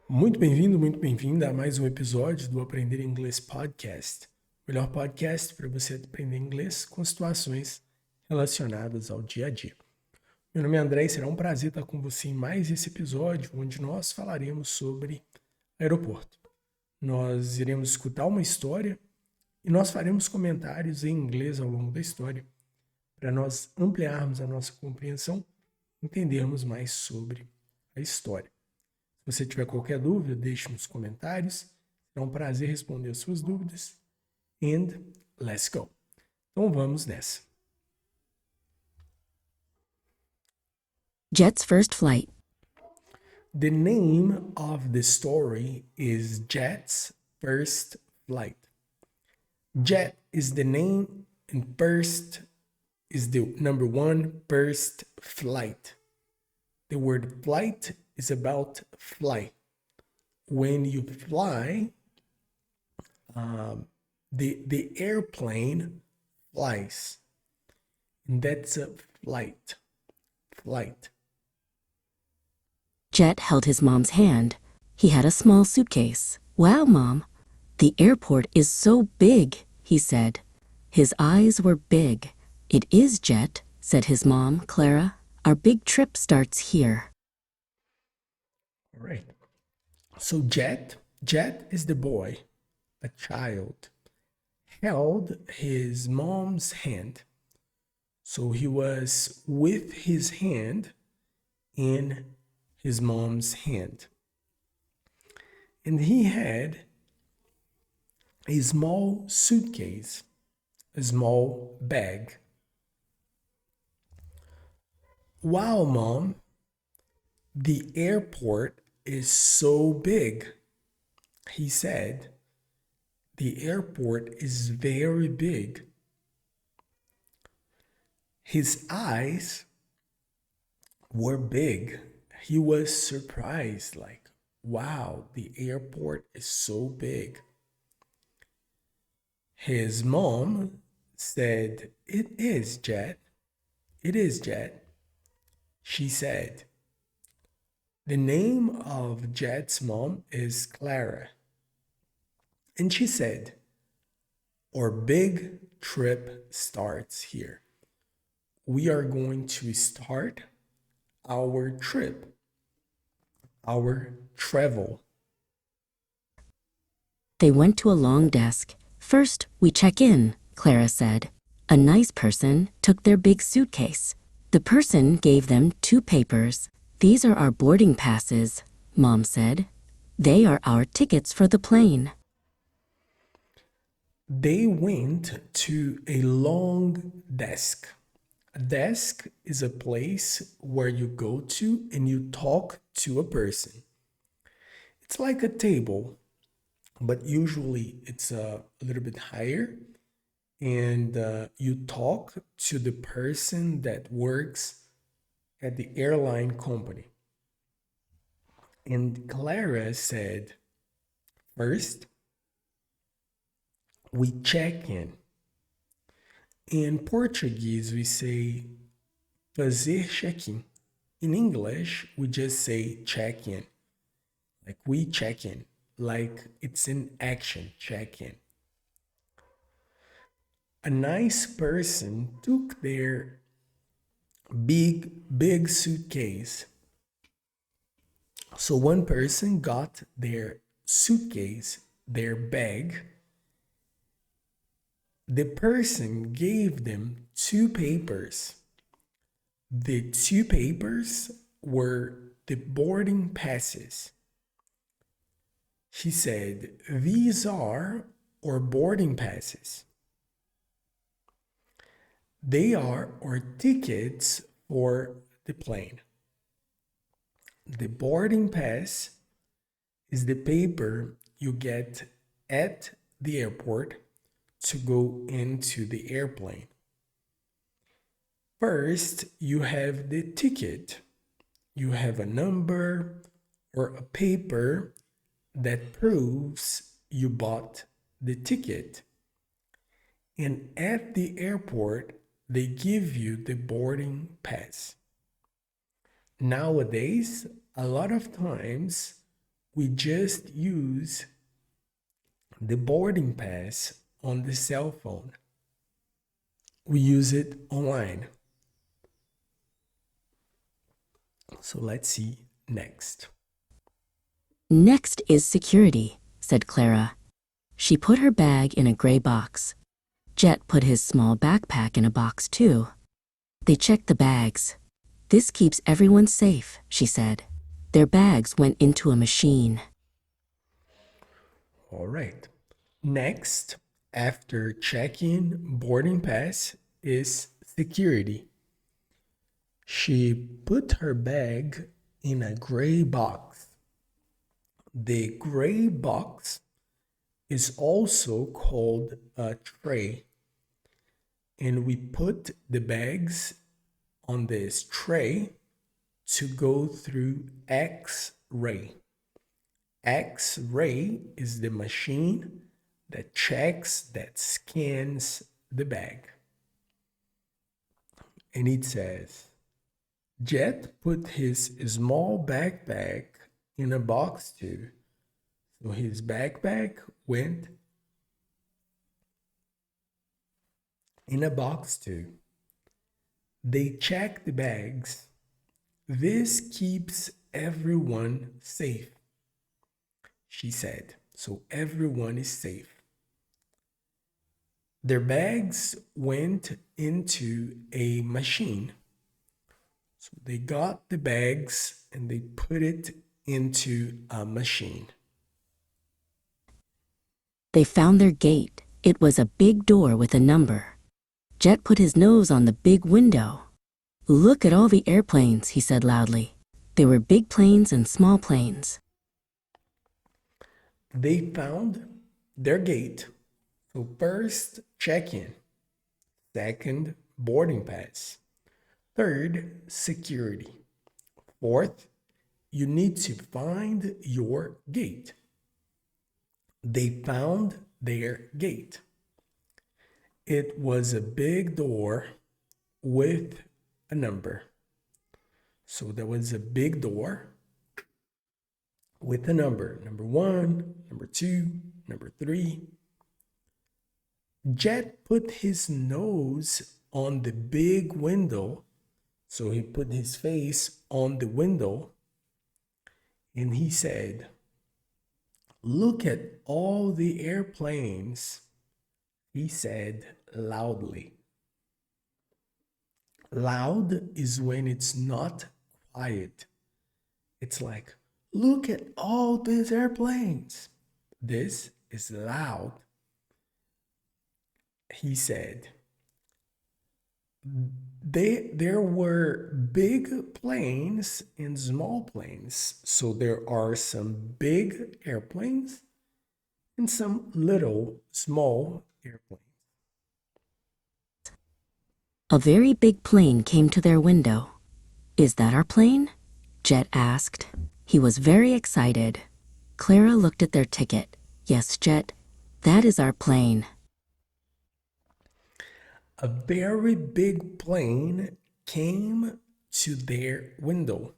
Muito bem-vindo, muito bem-vinda a mais um episódio do Aprender Inglês Podcast. Melhor podcast para você aprender inglês com situações relacionadas ao dia a dia. Meu nome é André e será um prazer estar com você em mais esse episódio, onde nós falaremos sobre Aeroporto. Nós iremos escutar uma história e nós faremos comentários em inglês ao longo da história, para nós ampliarmos a nossa compreensão, entendermos mais sobre a história. Se você tiver qualquer dúvida, deixe nos comentários. Será um prazer responder as suas dúvidas. And let's go. Então vamos nessa. Jet's first flight. The name of the story is Jet's first flight. Jet is the name and first is the number one, first flight. The word flight is about fly. When you fly, the airplane flies. And that's a flight. Flight. Jet held his mom's hand. He had a small suitcase. Wow, Mom. The airport is so big, he said. His eyes were big. It is, Jet, said his mom, Clara. Our big trip starts here. All right. So Jet is the boy, a child, held his mom's hand. So he was with his hand in his mom's hand. And he had a small suitcase, a small bag. Wow, Mom, the airport is so big, he said. The airport is very big. His eyes were big. He was surprised, like, wow, the airport is so big. His mom said, It is, Jet. It is, Jet. She said. The name of Jet's mom is Clara. And she said, Our big trip starts here. We are going to start our trip, our travel. They went to a long desk. First, we check in, Clara said. A nice person took their big suitcase. The person gave them 2 papers. These are our boarding passes, Mom said. They are our tickets for the plane. They went to a long desk. A desk is a place where you go to and you talk to a person. It's like a table, but usually it's a little bit higher. And you talk to the person that works at the airline company. And Clara said, First, we check in. In Portuguese, we say fazer check-in. In English, we just say check-in. Like we check in, like it's in action, check-in. A nice person took their big suitcase. So one person got their suitcase, their bag. The person gave them 2 papers. The 2 papers were the boarding passes. She said, These are our boarding passes. They are our tickets for the plane. The boarding pass is the paper you get at the airport to go into the airplane. First, you have the ticket. You have a number or a paper that proves you bought the ticket. And at the airport, they give you the boarding pass. Nowadays, a lot of times we just use the boarding pass on the cell phone. We use it online. So let's see next. Next is security, said Clara. She put her bag in a gray box. Jet put his small backpack in a box too. They checked the bags. This keeps everyone safe, she said. Their bags went into a machine. All right. Next, after check-in boarding pass, is security. She put her bag in a gray box. The gray box is also called a tray. And we put the bags on this tray to go through X-ray. X-ray is the machine that checks, that scans the bag. And it says, Jet put his small backpack in a box too. So his backpack went in a box too. They check the bags. This keeps everyone safe, she said. So everyone is safe. Their bags went into a machine. So they got the bags and they put it into a machine. They found their gate. It was a big door with a number. Jet put his nose on the big window. Look at all the airplanes, he said loudly. There were big planes and small planes. They found their gate. So first, check-in. Second, boarding pass. Third, security. Fourth, you need to find your gate. They found their gate. It was a big door with a number. So there was a big door with a number. Number 1, number 2, number 3. Jet put his nose on the big window. So he put his face on the window and he said, look at all the airplanes, he said loudly. Loud is when it's not quiet. It's like, look at all these airplanes. This is loud. He said, there were big planes and small planes. So there are some big airplanes and some little small airplanes. A very big plane came to their window. Is that our plane? Jet asked. He was very excited. Clara looked at their ticket. Yes, Jet, that is our plane. A very big plane came to their window.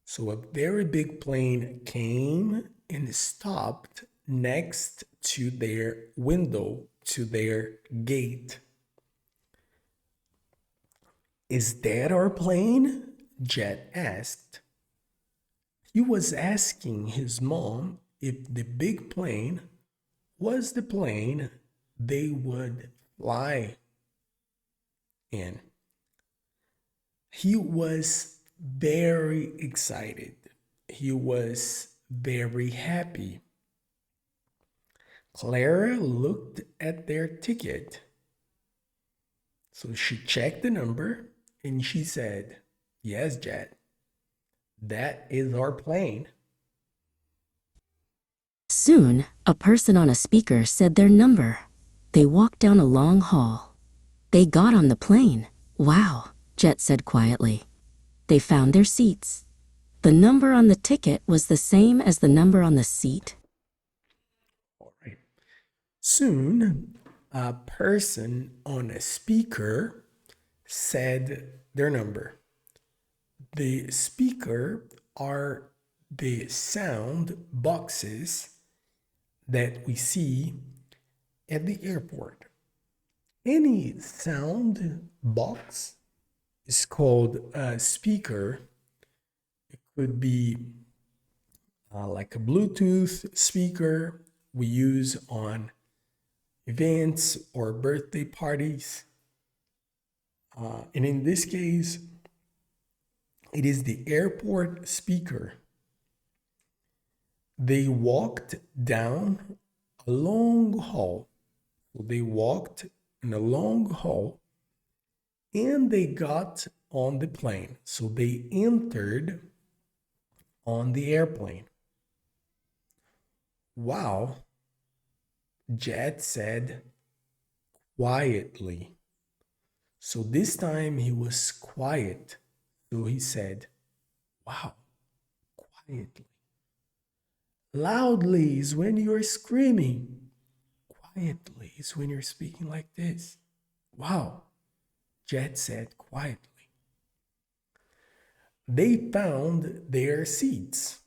So a very big plane came and stopped next to their window, to their gate. Is that our plane? Jet asked. He was asking his mom if the big plane was the plane they would fly in. He was very excited. He was very happy. Clara looked at their ticket. So she checked the number and she said, yes, Jet, that is our plane. Soon, a person on a speaker said their number. They walked down a long hall. They got on the plane. Wow, Jet said quietly. They found their seats. The number on the ticket was the same as the number on the seat. All right. Soon, a person on a speaker said their number. The speaker are the sound boxes that we see at the airport. Any sound box is called a speaker. It could be like a Bluetooth speaker we use on events or birthday parties. And in this case, it is the airport speaker. They walked down a long hall. So they walked in a long hall and they got on the plane. So they entered on the airplane. Wow, Jet said quietly. So this time he was quiet. So he said, wow, quietly. Loudly is when you're screaming. Quietly is when you're speaking like this. Wow, Jet said quietly. They found their seats.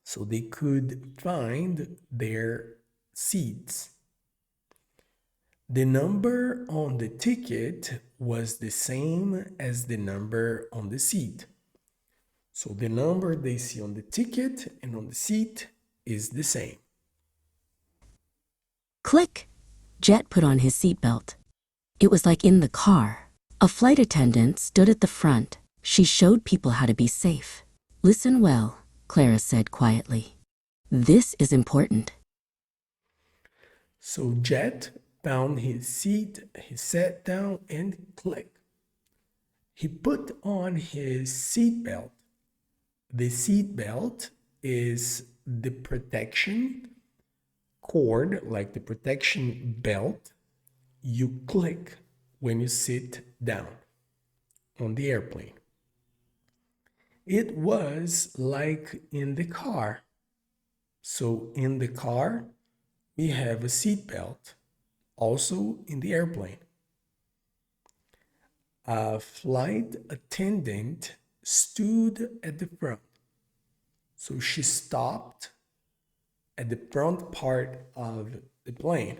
So they could find their seats. The number on the ticket was the same as the number on the seat. So the number they see on the ticket and on the seat is the same. Click! Jet put on his seatbelt. It was like in the car. A flight attendant stood at the front. She showed people how to be safe. Listen well, Clara said quietly. This is important. So Jet found his seat, he sat down and clicked. He put on his seatbelt. The seatbelt is the protection cord, like the protection belt, you click when you sit down on the airplane. It was like in the car. So in the car, we have a seatbelt, also in the airplane. A flight attendant stood at the front. So she stopped at the front part of the plane.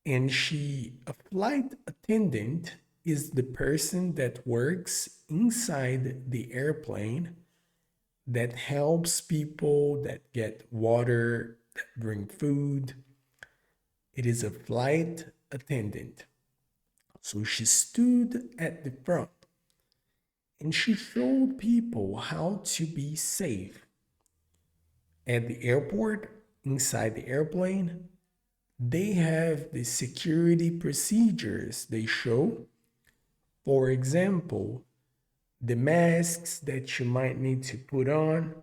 And a flight attendant is the person that works inside the airplane that helps people, that get water, that bring food. It is a flight attendant. So she stood at the front and she showed people how to be safe. At the airport, inside the airplane, they have the security procedures they show. For example, the masks that you might need to put on,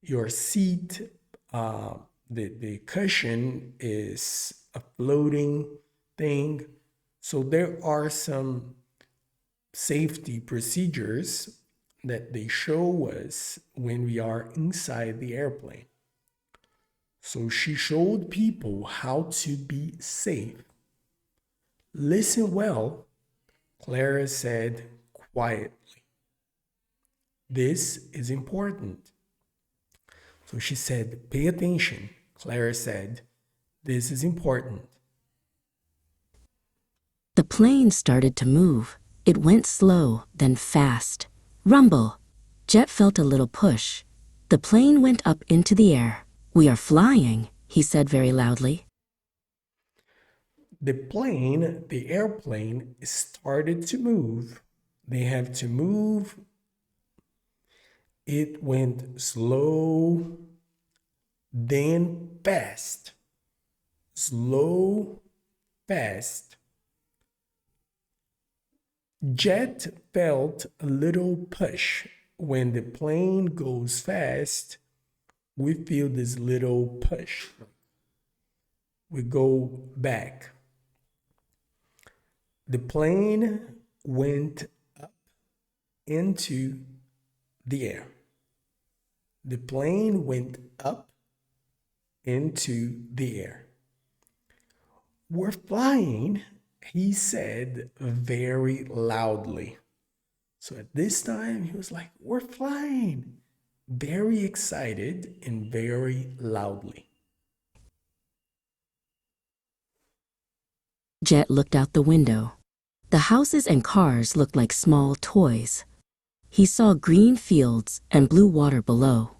your seat, the cushion is a floating thing. So there are some safety procedures that they show us when we are inside the airplane. So she showed people how to be safe. Listen well, Clara said quietly. This is important. So she said, pay attention. Clara said, this is important. The plane started to move. It went slow, then fast. Rumble. Jet felt a little push. The plane went up into the air. We are flying, he said very loudly. The airplane started to move. They have to move. It went slow, then fast. Slow, fast. Jet felt a little push. When the plane goes fast, we feel this little push. We go back. The plane went up into the air. The plane went up into the air. We're flying, he said very loudly. So at this time, he was like, we're flying. Very excited and very loudly. Jet looked out the window. The houses and cars looked like small toys. He saw green fields and blue water below.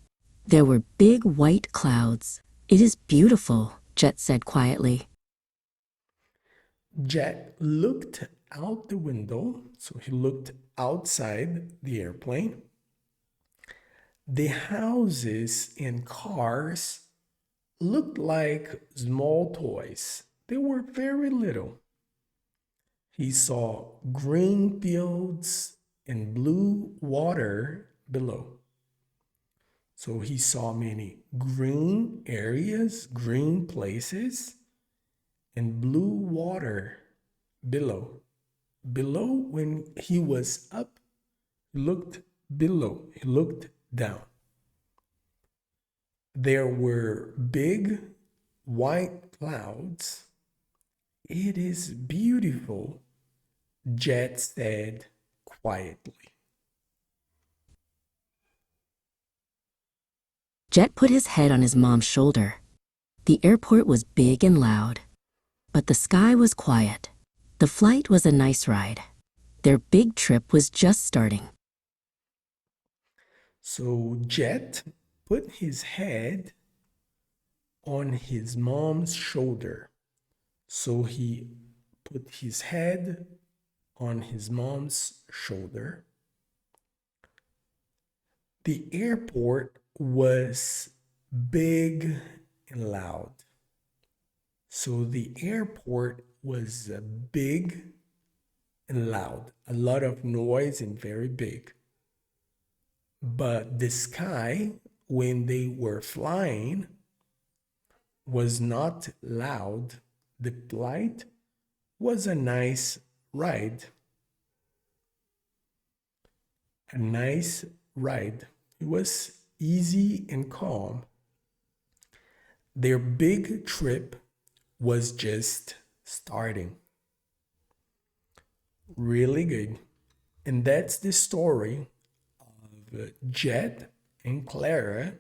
There were big white clouds. It is beautiful, Jet said quietly. Jet looked out the window, so he looked outside the airplane. The houses and cars looked like small toys. They were very little. He saw green fields and blue water below. So he saw many green areas, green places, and blue water below. Below, when he was up, he looked below, he looked down. There were big white clouds. It is beautiful, Jet said quietly. Jet put his head on his mom's shoulder. The airport was big and loud, but the sky was quiet. The flight was a nice ride. Their big trip was just starting. So Jet put his head on his mom's shoulder. So he put his head on his mom's shoulder. The airport was big and loud. So the airport was big and loud, a lot of noise and very big. But the sky, when they were flying, was not loud. The flight was a nice ride. A nice ride. It was easy and calm. Their big trip was just starting. Really good. And that's the story of Jet and Clara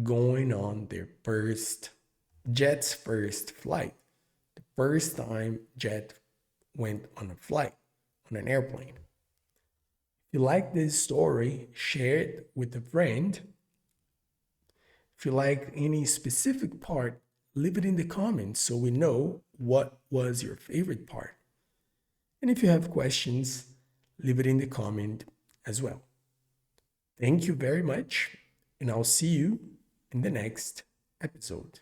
going on their Jet's first flight. The first time Jet went on a flight, on an airplane. If you like this story, share it with a friend. If you like any specific part, leave it in the comments so we know what was your favorite part. And if you have questions, leave it in the comment as well. Thank you very much, and I'll see you in the next episode.